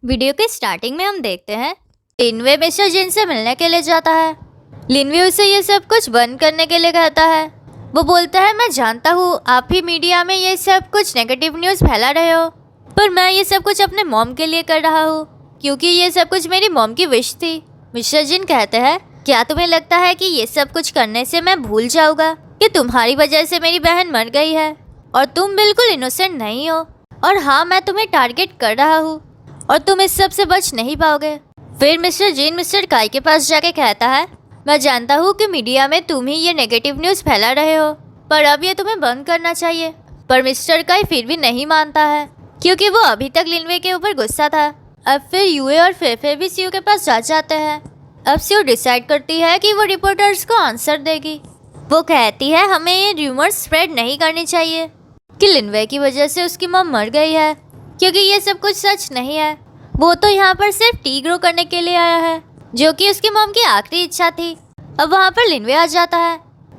Video के starting में हम देखते हैं लिनवे मिस्टर जिन से मिलने के लिए जाता है। लिनवे उसे ये सब कुछ बंद करने के लिए कहता है। वो बोलता है, मैं जानता हूँ आप ही मीडिया में ये सब कुछ नेगेटिव न्यूज़ फैला रहे हो, पर मैं ये सब कुछ अपने मॉम के लिए कर रहा हूँ क्योंकि ये सब कुछ मेरी मॉम की विश थी। मिस्टर जिन कहते हैं, क्या तुम्हें लगता है कि ये सब कुछ करने से मैं भूल जाऊँगा कि तुम्हारी वजह से मेरी बहन मर गई है और तुम बिल्कुल इनोसेंट नहीं हो, और हाँ मैं तुम्हें टारगेट कर रहा हूँ और तुम इस सब से बच नहीं पाओगे। फिर मिस्टर जिन मिस्टर काई के पास जाके कहता है, मैं जानता हूँ कि मीडिया में तुम ही ये नेगेटिव न्यूज़ फैला रहे हो, पर अब ये तुम्हें बंद करना चाहिए। पर मिस्टर काई फिर भी नहीं मानता है क्योंकि वो अभी तक लिनवे के ऊपर गुस्सा था। अब फिर यूए और फेफे भी सीयू के पास जा जाते हैं। अब सीयू डिसाइड करती है कि वो रिपोर्टर्स को आंसर देगी। वो कहती है, हमें ये र्यूमर्स स्प्रेड नहीं करनी चाहिए कि लिनवे की वजह से उसकी मॉम मर गई है, क्योंकि ये सब कुछ सच नहीं है। वो तो यहाँ पर सिर्फ टी ग्रो करने के लिए आया है, जो कि उसकी मॉम की आखिरी इच्छा थी। अब वहाँ पर लिनवे आ जाता है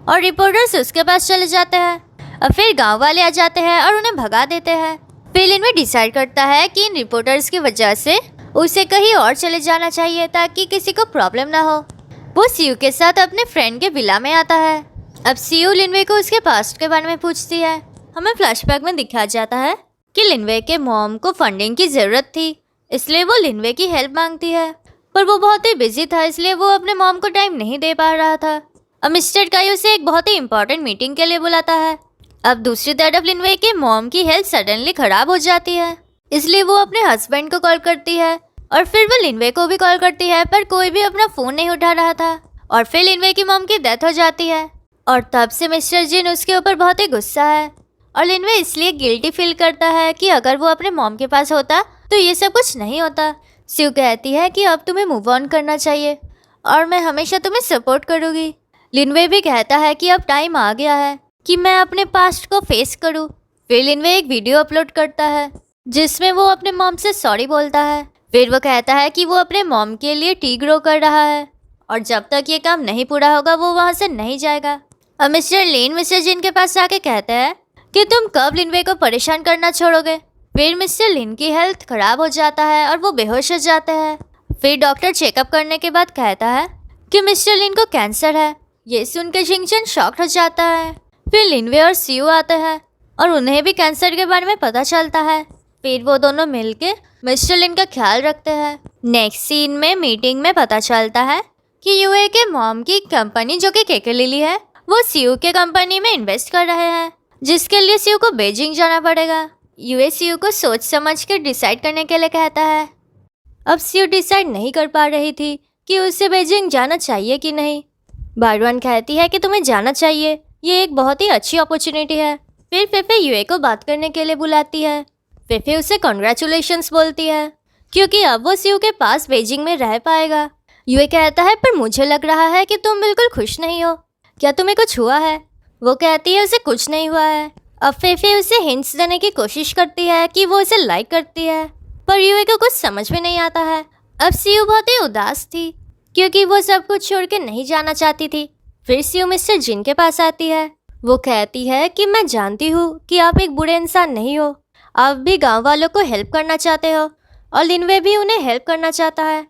और रिपोर्टर्स उसके पास चले जाते हैं। अब फिर गांव वाले आ जाते हैं और उन्हें भगा देते हैं। फिर लिनवे डिसाइड करता है कि इन रिपोर्टर्स की वजह से उसे कहीं और चले जाना चाहिए ताकि किसी को प्रॉब्लम ना हो। वो सीयू के साथ अपने फ्रेंड के विला में आता है। अब सीयू लिनवे को उसके पास्ट के बारे में पूछती है। हमें फ्लैशबैक में दिखाया जाता है कि लिनवे के मॉम को फंडिंग की ज़रूरत थी, इसलिए वो लिनवे की हेल्प मांगती है, पर वो बहुत ही बिजी था इसलिए वो अपने मॉम को टाइम नहीं दे पा रहा था। अब मिस्टर काई उसे एक बहुत ही इंपॉर्टेंट मीटिंग के लिए बुलाता है। अब दूसरी तरफ लिनवे के मॉम की हेल्थ सडनली ख़राब हो जाती है, इसलिए वो अपने हस्बैंड को कॉल करती है और फिर वो लिनवे को भी कॉल करती है, पर कोई भी अपना फ़ोन नहीं उठा रहा था। और फिर लिनवे की मॉम की डेथ हो जाती है और तब से मिस्टर जिन उसके ऊपर बहुत ही गुस्सा है। और लिनवे इसलिए गिल्टी फील करता है कि अगर वो अपने मॉम के पास होता तो ये सब कुछ नहीं होता। सीयू कहती है कि अब तुम्हें मूव ऑन करना चाहिए और मैं हमेशा तुम्हें सपोर्ट करूँगी। लिनवे भी कहता है कि अब टाइम आ गया है कि मैं अपने पास्ट को फेस करूँ। फिर लिनवे एक वीडियो अपलोड करता है जिसमें वो अपने मॉम से सॉरी बोलता है। फिर वो कहता है कि वो अपने मॉम के लिए टी ग्रो कर रहा है और जब तक ये काम नहीं पूरा होगा वो वहाँ से नहीं जाएगा। अब मिस्टर लेन मिस्टर जिन के पास जाके कहते हैं कि तुम कब लिनवे को परेशान करना छोड़ोगे। फिर मिस्टर लिन की हेल्थ खराब हो जाता है और वो बेहोश हो जाते हैं। फिर डॉक्टर चेकअप करने के बाद कहता है कि मिस्टर लिन को कैंसर है। ये सुनकर शिंगचन शॉक्ड हो जाता है। फिर लिनवे और सीयू आते हैं और उन्हें भी कैंसर के बारे में पता चलता है। फिर वो दोनों मिलके मिस्टर लिन का ख्याल रखते हैं। नेक्स्ट सीन में मीटिंग में पता चलता है कि यूए के मॉम की कंपनी जो कि केके लिली है, वो सीयू के कंपनी में इन्वेस्ट कर रहे हैं, जिसके लिए सीयू को बीजिंग जाना पड़ेगा। यूए सीयू को सोच समझ कर डिसाइड करने के लिए कहता है। अब सीयू डिसाइड नहीं कर पा रही थी कि उसे बीजिंग जाना चाहिए कि नहीं। बारवान कहती है कि तुम्हें जाना चाहिए, ये एक बहुत ही अच्छी अपॉर्चुनिटी है। फिर फेफे यूए को बात करने के लिए बुलाती है। फेफे उसे कॉन्ग्रेचुलेशंस बोलती है क्योंकि अब वो सीयू के पास बीजिंग में रह पाएगा। यूए कहता है, पर मुझे लग रहा है कि तुम बिल्कुल खुश नहीं हो, क्या तुम्हें कुछ हुआ है? वो कहती है उसे कुछ नहीं हुआ है। अब फेफे उसे हिंट्स देने की कोशिश करती है कि वो उसे लाइक करती है, पर यूए को कुछ समझ में नहीं आता है। अब सीयू बहुत ही उदास थी क्योंकि वो सब कुछ छोड़ के नहीं जाना चाहती थी। फिर सीयू मिस्टर जिन के पास आती है। वो कहती है कि मैं जानती हूँ कि आप एक बुरे इंसान नहीं हो, आप भी गाँव वालों को हेल्प करना चाहते हो और लिनवे भी उन्हें हेल्प करना चाहता है,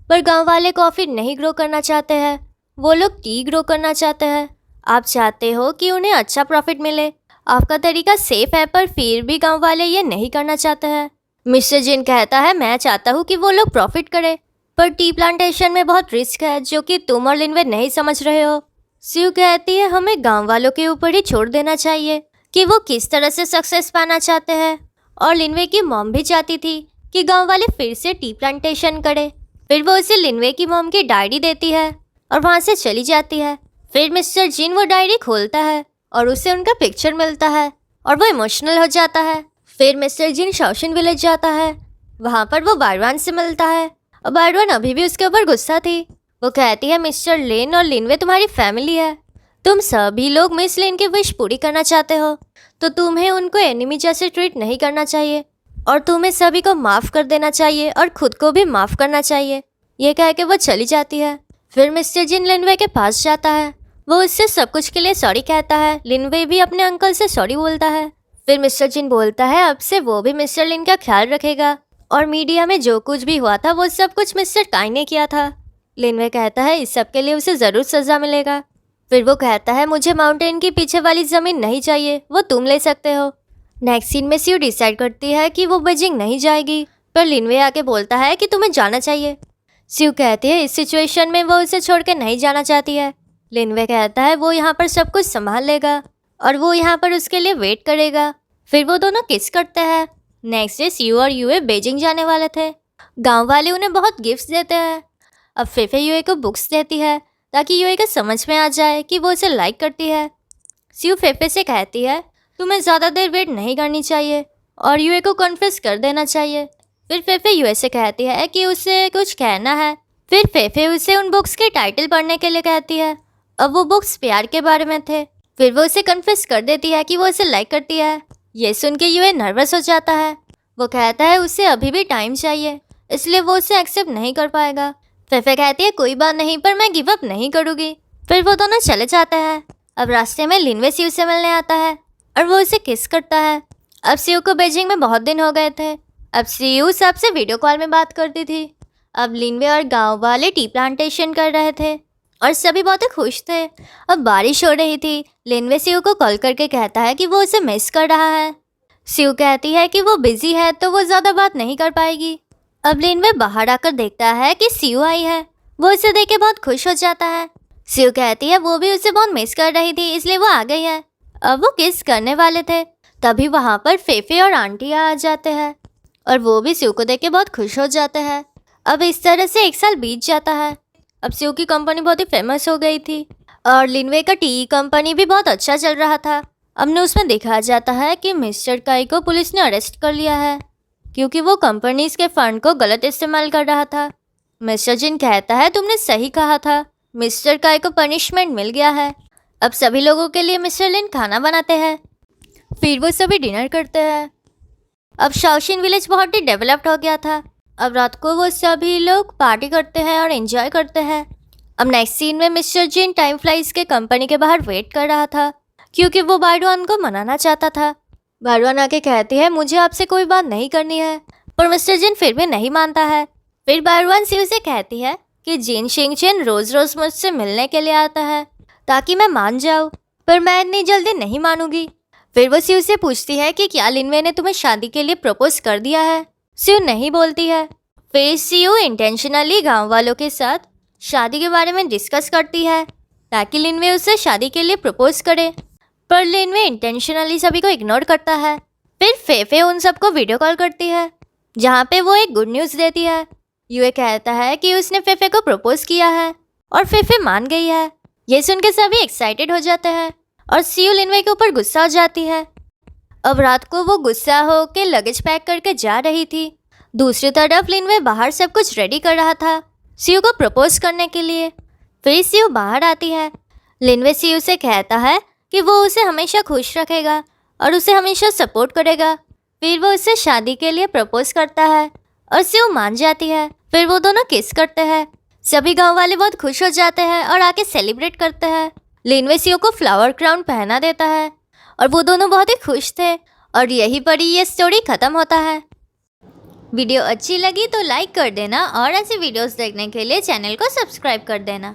पर गाँव वाले कॉफ़ी नहीं ग्रो करना चाहते हैं, वो लोग टी ग्रो करना चाहते हैं। आप चाहते हो कि उन्हें अच्छा प्रॉफिट मिले, आपका तरीका सेफ है, पर फिर भी गांव वाले ये नहीं करना चाहते हैं। मिस्टर जिन कहता है, मैं चाहता हूँ कि वो लोग प्रॉफिट करें, पर टी प्लांटेशन में बहुत रिस्क है जो कि तुम और लिनवे नहीं समझ रहे हो। सीयू कहती है, हमें गांव वालों के ऊपर ही छोड़ देना चाहिए कि वो किस तरह से सक्सेस पाना चाहते हैं। और लिनवे की मॉम भी चाहती थी कि गाँव वाले फिर से टी प्लांटेशन करें। फिर वो उसे लिनवे की मॉम की डायरी देती है और वहाँ से चली जाती है। फिर मिस्टर जिन वो डायरी खोलता है और उसे उनका पिक्चर मिलता है और वो इमोशनल हो जाता है। फिर मिस्टर जिन शाओशिन विलेज जाता है, वहाँ पर वो बारवान से मिलता है और बारवान अभी भी उसके ऊपर गुस्सा थी। वो कहती है, मिस्टर लेन और लिनवे तुम्हारी फैमिली है, तुम सभी लोग मिस लेन की विश पूरी करना चाहते हो, तो तुम्हें उनको एनिमी जैसे ट्रीट नहीं करना चाहिए और तुम्हें सभी को माफ़ कर देना चाहिए और खुद को भी माफ़ करना चाहिए। ये कह के वो चली जाती है। फिर मिस्टर जिन लिनवे के पास जाता है, वो उससे सब कुछ के लिए सॉरी कहता है। लिनवे भी अपने अंकल से सॉरी बोलता है। फिर मिस्टर जिन बोलता है अब से वो भी मिस्टर लिन का ख्याल रखेगा और मीडिया में जो कुछ भी हुआ था वो सब कुछ मिस्टर काई ने किया था। लिनवे कहता है इस सब के लिए उसे ज़रूर सज़ा मिलेगा। फिर वो कहता है मुझे माउंटेन के पीछे वाली ज़मीन नहीं चाहिए, वो तुम ले सकते हो। नेक्स्ट सीन में स्यू डिसाइड करती है कि वो बीजिंग नहीं जाएगी, पर लिनवे आके बोलता है कि तुम्हें जाना चाहिए। स्यू कहती है इस सिचुएशन में वो उसे छोड़ के नहीं जाना चाहती है। लिनवे कहता है वो यहाँ पर सब कुछ संभाल लेगा और वो यहाँ पर उसके लिए वेट करेगा। फिर वो दोनों किस करते हैं। नेक्स्ट डे स्यू और यूए बीजिंग जाने वाले थे। गांव वाले उन्हें बहुत गिफ्ट्स देते हैं। अब फेफे यूए को बुक्स देती है ताकि यूए को समझ में आ जाए कि वो उसे लाइक करती है। स्यू फेफे से कहती है तुम्हें ज़्यादा देर वेट नहीं करनी चाहिए और यूए को कन्फेस कर देना चाहिए। फिर फेफे यूए से कहती है कि उसे कुछ कहना है। फिर फेफे उसे उन बुक्स के टाइटल पढ़ने के लिए कहती है। अब वो बुक्स प्यार के बारे में थे। फिर वो उसे कन्फेस कर देती है कि वो उसे लाइक करती है। ये सुन के यूए नर्वस हो जाता है। वो कहता है उसे अभी भी टाइम चाहिए, इसलिए वो उसे एक्सेप्ट नहीं कर पाएगा। फेफे कहती है कोई बात नहीं, पर मैं गिव अप नहीं करूँगी। फिर वो दोनों चले जाते हैं। अब रास्ते में लिनवे स्यू से मिलने आता है और वो उसे किस करता है। अब स्यू को बीजिंग में बहुत दिन हो गए थे। अब स्यू सबसे वीडियो कॉल में बात करती थी। अब लिनवे और गांव वाले टी प्लांटेशन कर रहे थे और सभी बहुत खुश थे। अब बारिश हो रही थी। लिनवे स्यू को कॉल करके कहता है कि वो उसे मिस कर रहा है। स्यू कहती है कि वो बिजी है तो वो ज़्यादा बात नहीं कर पाएगी। अब लिनवे बाहर आकर देखता है कि स्यू आई है। वो उसे देख के बहुत खुश हो जाता है। स्यू कहती है वो भी उसे बहुत मिस कर रही थी, इसलिए वो आ गई है। अब वो किस करने वाले थे, तभी वहाँ पर फेफे और आंटी आ जाते हैं और वो भी स्यू को देख के बहुत खुश हो जाते हैं। अब इस तरह से 1 साल बीत जाता है। अब स्यू की कंपनी बहुत ही फेमस हो गई थी और लिनवे का टी कंपनी भी बहुत अच्छा चल रहा था। अब न्यूज़ में दिखाया जाता है कि मिस्टर काई को पुलिस ने अरेस्ट कर लिया है क्योंकि वो कंपनीज के फंड को गलत इस्तेमाल कर रहा था। मिस्टर जिन कहता है तुमने सही कहा था, मिस्टर काई को पनिशमेंट मिल गया है। अब सभी लोगों के लिए मिस्टर लिन खाना बनाते हैं। फिर वो सभी डिनर करते हैं। अब शाओशिन विलेज बहुत ही डेवलप्ड हो गया था। अब रात को वो सभी लोग पार्टी करते हैं और एंजॉय करते हैं। अब नेक्स्ट सीन में मिस्टर जिन टाइम फ्लाइज के कंपनी के बाहर वेट कर रहा था क्योंकि वो बारवान को मनाना चाहता था। बारवान आके कहती है मुझे आपसे कोई बात नहीं करनी है, पर मिस्टर जिन फिर भी नहीं मानता है। फिर बारवान स्यू से कहती है कि जिन शिंगचेन रोज़ रोज़ मुझसे मिलने के लिए आता है ताकि मैं मान जाऊँ, पर मैं इतनी जल्दी नहीं मानूंगी। फिर वो स्यू से पूछती है कि क्या लिनवे ने तुम्हें शादी के लिए प्रपोज कर दिया है। स्यू नहीं बोलती है। फिर स्यू इंटेंशनली गाँव वालों के साथ शादी के बारे में डिस्कस करती है ताकि लिनवे उससे शादी के लिए प्रपोज करे, पर लिनवे इंटेंशनली सभी को इग्नोर करता है। फिर फेफे उन सबको वीडियो कॉल करती है जहाँ पे वो एक गुड न्यूज़ देती है। यूए कहता है कि उसने फेफे को प्रपोज किया है और फेफे मान गई है। ये सुन के सभी एक्साइटेड हो जाते हैं और स्यू लिनवे के ऊपर गुस्सा हो जाती है। अब रात को वो गुस्सा हो के लगेज पैक करके जा रही थी। दूसरी तरफ लिनवे बाहर सब कुछ रेडी कर रहा था स्यू को प्रपोज करने के लिए। फिर स्यू बाहर आती है। लिनवे स्यू से कहता है कि वो उसे हमेशा खुश रखेगा और उसे हमेशा सपोर्ट करेगा। फिर वो उससे शादी के लिए प्रपोज करता है और स्यू मान जाती है। फिर वो दोनों किस करते हैं। सभी गांव वाले बहुत खुश हो जाते हैं और आके सेलिब्रेट करते हैं। लिनवे स्यू को फ्लावर क्राउन पहना देता है और वो दोनों बहुत ही खुश थे और यहीं पर ही ये स्टोरी ख़त्म होता है। वीडियो अच्छी लगी तो लाइक कर देना और ऐसी वीडियोस देखने के लिए चैनल को सब्सक्राइब कर देना।